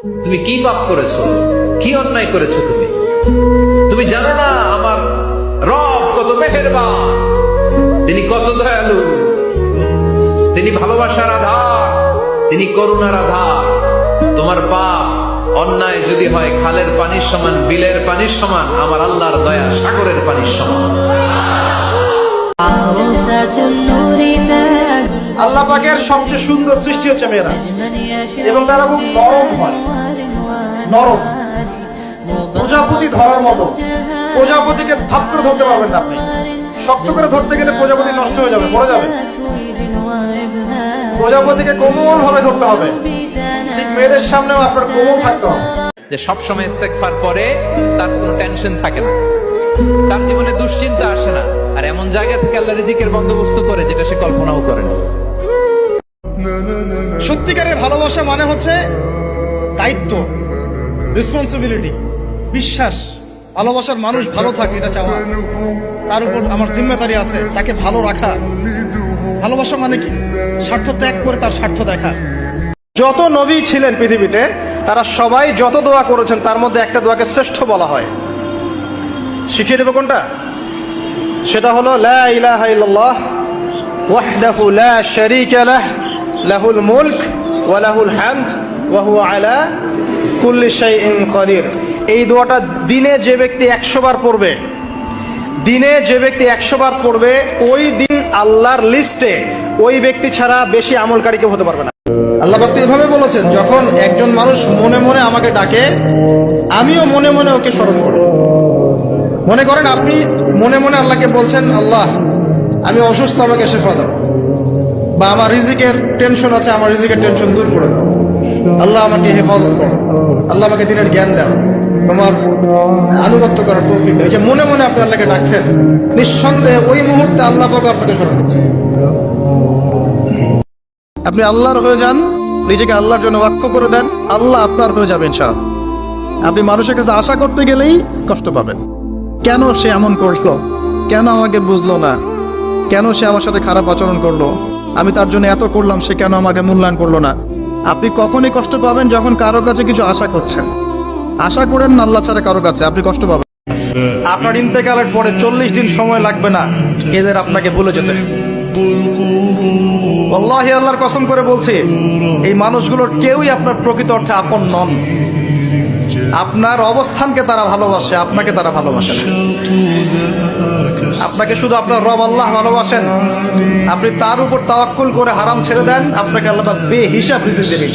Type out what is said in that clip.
তুমি কি পাপ করেছো, কি অন্যায় করেছো? তুমি জানো না আমার রব কত মেহেরবান, তিনি কত দয়ালু, তিনি ভালোবাসার আধার, তিনি করুণার আধার। তোমার পাপ অন্যায় যদি হয় খালের পানির সমান, বিলের পানির সমান, আমার আল্লাহর দয়া সাগরের পানির সমান। আল্লাহ পাকের সবচেয়ে সুন্দর সৃষ্টি হচ্ছে মেয়েরা, এবং তারা খুব নরম হয়, নরম প্রজাপতি ধরার মতো। প্রজাপতিকে থাপ করে ধরতে পারবেন না আপনি, শক্ত করে ধরতে গেলে প্রজাপতি নষ্ট হয়ে যাবে, মরে যাবে। প্রজাপতিকে কোমল ভাবে ধরতে হবে, ঠিক মেয়েদের সামনেও আপনার কোমল থাকতে হবে। যে সবসময় ইস্তেগফার করে তার কোনো টেনশন থাকে না, তার জীবনে দুশ্চিন্তা আসে না, আর এমন জায়গা থেকে আল্লাহ রিজিকের বন্দোবস্ত করে যেটা সে কল্পনাও করেনি। সত্যিকারের ভালোবাসা মানে হচ্ছে দায়িত্ব, রেসপন্সিবিলিটি, বিশ্বাস। ভালোবাসার মানুষ ভালো থাকে এটা চাওয়া, তার উপর আমার জিম্মেদারি আছে তাকে ভালো রাখা। ভালোবাসা মানে কি? স্বার্থ ত্যাগ করে তার স্বার্থ দেখা। যত নবী ছিলেন পৃথিবীতে, তারা সবাই যত দোয়া করেছেন তার মধ্যে একটা দোয়াকে শ্রেষ্ঠ বলা হয়। শিখিয়ে দেব কোনটা? সেটা হলো লা ইলাহা ইল্লাল্লাহ ওয়াহদাহু লা শারীকা লাহ লাহুল মুলক ওয়া লাহুল হামদ ওয়া হুয়া আলা কুল্লি শাইইন কাদির। এই দোয়াটা দিনে যে ব্যক্তি 100 বার পড়বে, দিনে যে ব্যক্তি 100 বার পড়বে, ওই দিন আল্লাহর লিস্টে ওই ব্যক্তি ছাড়া বেশি আমলকারী কেউ হতে পারবে না। আল্লাহ পাক এভাবে বলেছেন, যখন একজন মানুষ মনে মনে আমাকে ডাকে, আমিও মনে মনে ওকে স্মরণ করি। মনে করেন আপনি মনে মনে আল্লাহকে বলছেন, আল্লাহ আমি অসুস্থ, আমাকে শেফা দাও, বা আমার রিজিকের টেনশন আছে, আমার রিজিকের টেনশন দূর করে দাও, আল্লাহ আমাকে হেফাজত করো, আল্লাহ আমাকে দিনের জ্ঞান দাও, তোমার আনুগত্য করার তৌফিক দাও। এই যে মনে মনে আপনি আল্লাহকে ডাকছেন, নিঃসন্দেহে ওই মুহূর্তে আল্লাহ পাক আপনাকে স্মরণ করছেন। আপনি আল্লাহর হয়ে যান, নিজেকে আল্লাহর জন্য ওয়াকফ করে দেন, আল্লাহ আপনার হয়ে যাবেন ইনশাআল্লাহ। আপনি মানুষের কাছে আশা করতে গেলেই কষ্ট পাবেন। কেন সে এমন করলো, কেন আমাকে বুঝলো না, কেন সে আমার সাথে খারাপ আচরণ করলো, আমি তার জন্য এত করলাম, সে কেন আমাকে মূল্যায়ন করলো না। আপনি কখনই কষ্ট পাবেন যখন কারো কাছে কিছু আশা করছেন। আশা করেন না আল্লাহ ছাড়া কারো কাছে, আপনি কষ্ট পাবেন। আপনার ইন্তেকালের পরে 40 দিন সময় লাগবে না এদের আপনাকে ভুলে যেতে। আল্লাহি আল্লাহর কসম করে বলছি, এই মানুষগুলোর কেউই আপনার প্রকৃত অর্থে আপন নন। আপনার অবস্থানকে তারা ভালোবাসে, আপনাকে তারা ভালোবাসে না। আপনাকে শুধু আপনার রব আল্লাহ ভালোবাসেন। আপনি তার উপর তাওয়াক্কুল করে হারাম ছেড়ে দেন, আপনাকে আল্লাহ বেহিসাব রিজিক দেবেন।